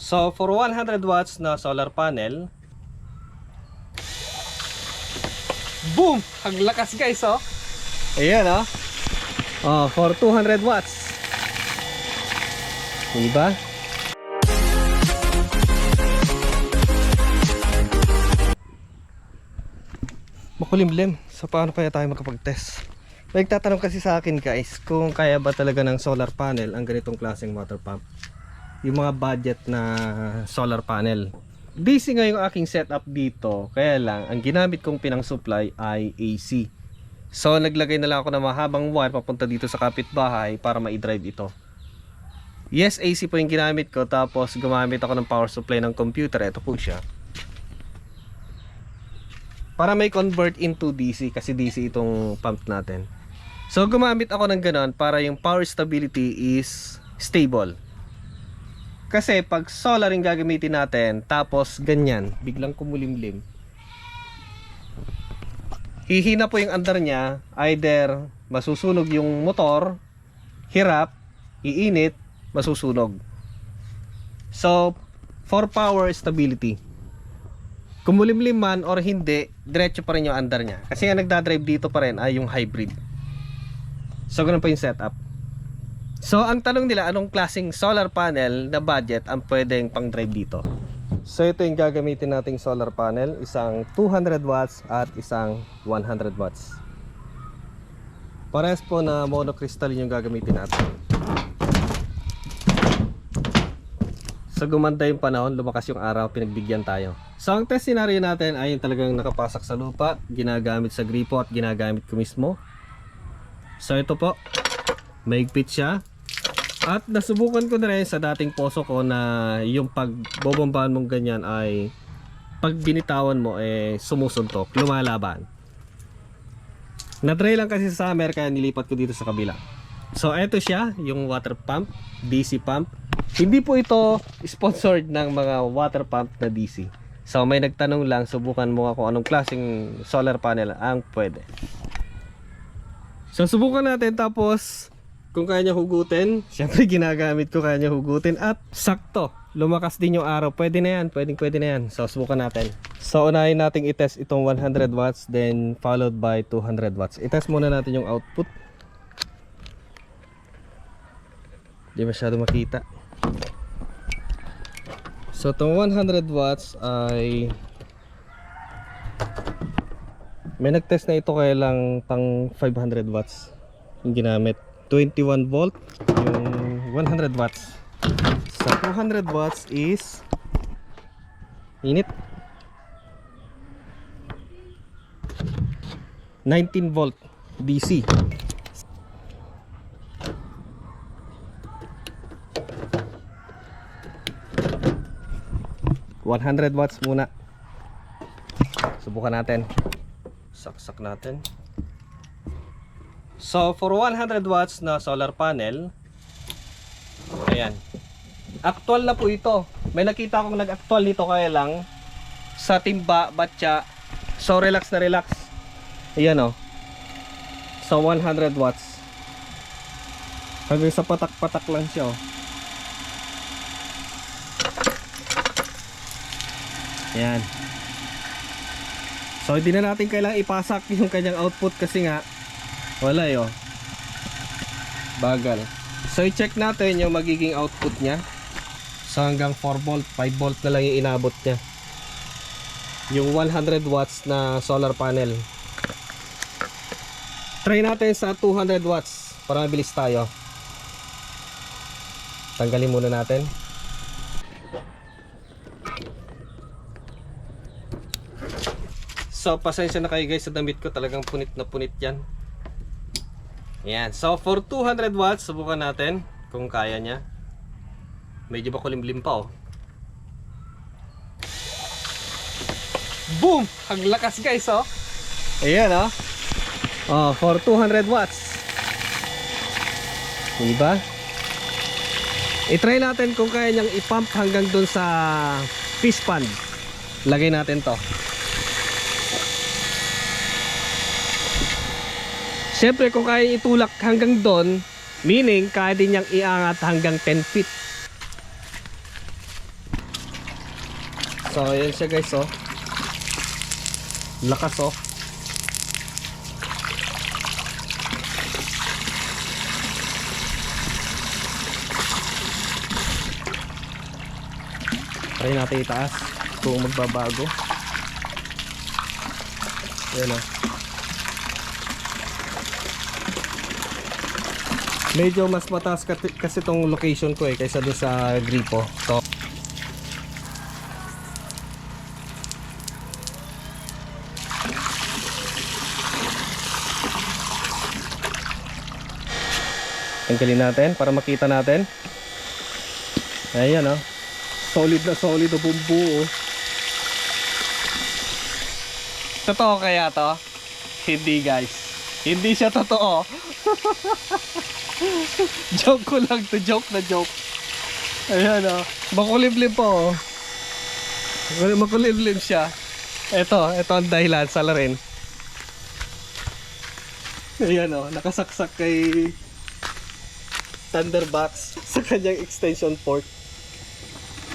So for 100 watts na solar panel, boom! Ang lakas guys, oh. Ayan, oh. Oh, for 200 watts. Diba? Makulimlim. So paano kaya tayo makapag-test? May nagtatanong kasi sa akin guys kung kaya ba talaga ng solar panel ang ganitong klaseng water pump. Yung mga budget na solar panel. DC nga yung aking setup dito, kaya lang ang ginamit kong pinang supply ay AC. So naglagay na lang ako ng mahabang wire papunta dito sa kapitbahay para ma-drive ito. Yes, AC po yung ginamit ko, tapos gumamit ako ng power supply ng computer. Ito po siya, para may convert into DC, kasi DC itong pump natin. So gumamit ako ng ganon para yung power stability is stable. Kasi pag solar yung gagamitin natin, tapos ganyan, biglang kumulimlim, hihina po yung andar niya. Either masusunog yung motor, hirap, iinit, masusunog. So for power stability, kumulimlim man or hindi, diretso pa rin yung andar niya. Kasi nga nagdadrive dito pa rin ay yung hybrid. So ganun pa yung setup. So ang tanong nila, anong klaseng solar panel na budget ang pwedeng pang drive dito? So ito yung gagamitin nating solar panel. Isang 200 watts at isang 100 watts. Parehas po na monocrystalline yung gagamitin natin. So gumanda yung panahon, lumakas yung araw, pinagbigyan tayo. So ang test scenario natin ay yung talagang nakapasak sa lupa, ginagamit sa gripo at ginagamit ko mismo. So ito po, maigpit siya. At nasubukan ko na rin sa dating poso ko na yung pagbobombahan mong ganyan ay pag binitawan mo sumusuntok, lumalaban. Na-try lang kasi sa summer kaya nilipat ko dito sa kabila. So ito siya, yung water pump, DC pump. Hindi po ito sponsored ng mga water pump na DC. So may nagtanong lang, subukan mo ako anong klaseng solar panel ang pwede. So subukan natin, tapos kung kaya niya hugutin, syempre ginagamit ko, kaya niya hugutin at sakto, lumakas din yung araw. Pwede na yan, pwede na yan. So subukan natin. So unahin nating i-test itong 100 watts, then followed by 200 watts. I-test muna natin yung output. Di masyado makita. So itong 100 watts ay may nagtest na ito, kaya lang pang 500 watts yung ginamit. 21 volt yung 100 watts. Sa 200 watts is init 19 volt DC. $100 watts muna. Subukan natin. Saksak natin. So for 100 watts na solar panel, ayan, actual na po ito. May nakita akong nag-actual nito, kaya lang sa timba, batya. So relax na relax. Ayan, oh. So 100 watts. Hanggang sa patak-patak lang siya, oh. Ayan. So hindi na natin kailangang ipasak yung kanyang output kasi nga wala oh. Bagal. So i-check natin yung magiging output niya. So hanggang 4 volt, 5 volt na lang yung inabot niya. Yung 100 watts na solar panel. Try natin sa 200 watts para mabilis tayo. Tanggalin muna natin. So pasensya na kayo guys sa damit ko, talagang punit na punit yan. Ayan. So for 200 watts, subukan natin kung kaya niya. Medyo makulimlim pa, oh. Boom! Ang lakas guys, oh. Ayan, oh. Oh, for 200 watts. Diba? I-try natin kung kaya niyang i-pump hanggang dun sa fish pond. Lagay natin to. Siyempre kung kaya itulak hanggang doon, meaning kaya din niyang iangat hanggang 10 feet. So ayan siya guys, oh. Lakas, oh. Try natin itaas kung magbabago. Ayan, oh. Medyo mas mataas kasi itong location ko kaysa doon sa gripo. So tanggalin natin para makita natin. Ayan, oh. Solid na solid o bumbu, oh. Totoo kaya to? Hindi guys. Hindi siya totoo. Joke ko lang to, joke na joke. Ayan, oh. Makulimlim po, oh. Makulimlim siya. Ito ang dahilan sa rin. Ayan, oh. Nakasaksak kay Thunderbox sa kanyang extension port.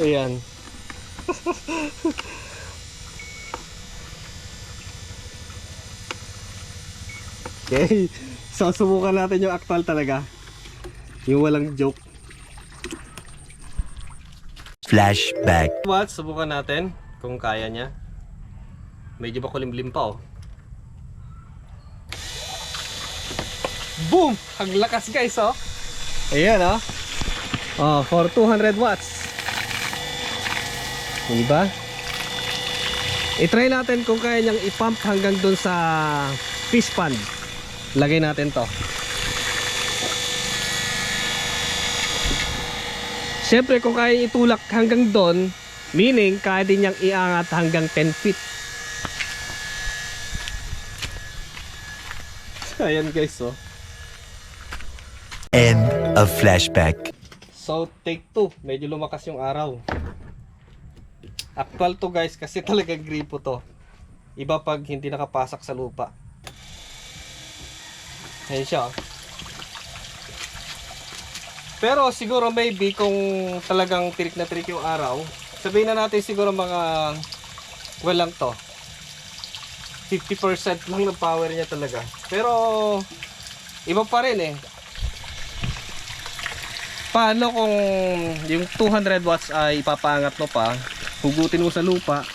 Ayan. Okay. So subukan natin yung actual talaga. Yung walang joke. Flashback. What? Subukan natin kung kaya niya. Medyo makulimlim pa, oh. Boom! Ang lakas guys, oh. Ayan, oh. Oh, for 200 watts. Diba? I-try natin kung kaya niyang i-pump hanggang dun sa fish pond. Lagay natin to. Siyempre kung kaya itulak hanggang dun, meaning kaya din niyang iangat hanggang 10 feet. Ayan guys, oh. End of flashback. So take 2, medyo lumakas yung araw. Actual to guys kasi talagang gripo to. Iba pag hindi nakapasak sa lupa. Ayan siya, oh. Pero siguro maybe kung talagang tirik na tirik yung araw, sabihin na natin siguro mga walang to 50% lang ng power niya talaga. Pero iba pa rin, eh. Paano kung yung 200 watts ay ipapaangat mo pa, hugutin mo sa lupa,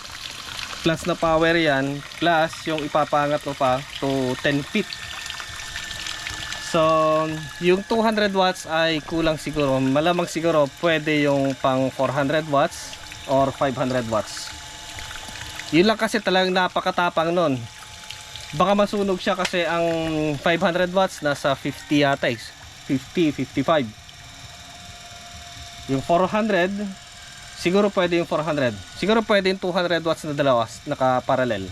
plus na power yan, plus yung ipapaangat mo pa to 10 feet. So yung 200 watts ay kulang siguro. Malamang siguro pwede yung pang 400 watts or 500 watts. Yun lang kasi talagang napakatapang nun. Baka masunog siya kasi ang 500 watts nasa 50 yata, 50, 55. Yung 400 siguro pwede yung 400. Siguro pwede yung 200 watts na dalawa naka-parallel.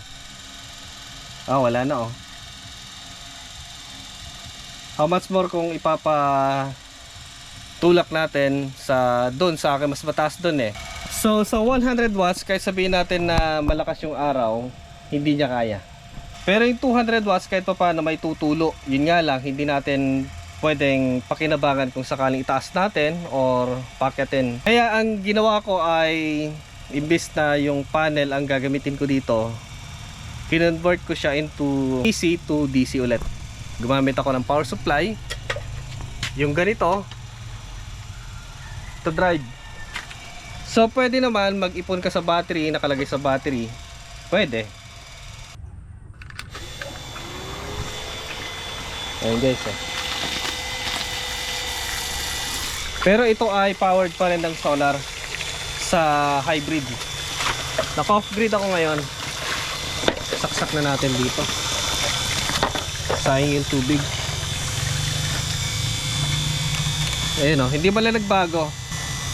Ah, wala na, oh. How much more kung tulak natin sa doon sa akin, mas mataas doon, eh. So sa 100 watts kahit sabihin natin na malakas yung araw, hindi niya kaya. Pero yung 200 watts kahit pa paano may tutulo. Yun nga lang, hindi natin pwedeng pakinabangan kung sakaling itaas natin or pakyatin. Kaya ang ginawa ko ay imbis na yung panel ang gagamitin ko dito, kinonvert ko siya into AC to DC ulit. Gumamit ako ng power supply, yung ganito, to drive. So pwede naman mag-ipon ka sa battery, nakalagay sa battery, pwede. Ayun guys, eh. Pero ito ay powered pa rin ng solar sa hybrid. Naka off grid ako ngayon. Saksak na natin dito. Sayang yung tubig. Ayun, oh, hindi pala nagbago.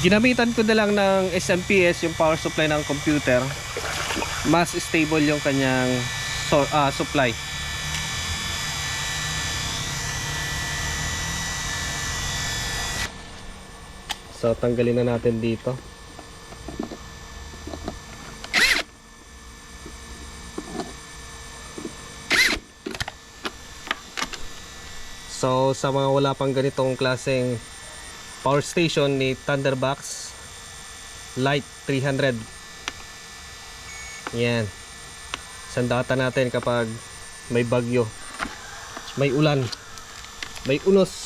Ginamitan ko na lang ng SMPS yung power supply ng computer. Mas stable yung kanyang supply. So tanggalin na natin dito. So sa mga wala pang ganitong klaseng power station ni Thunderbox Lite 300, Yan. Sandata natin kapag may bagyo, may ulan, may unos.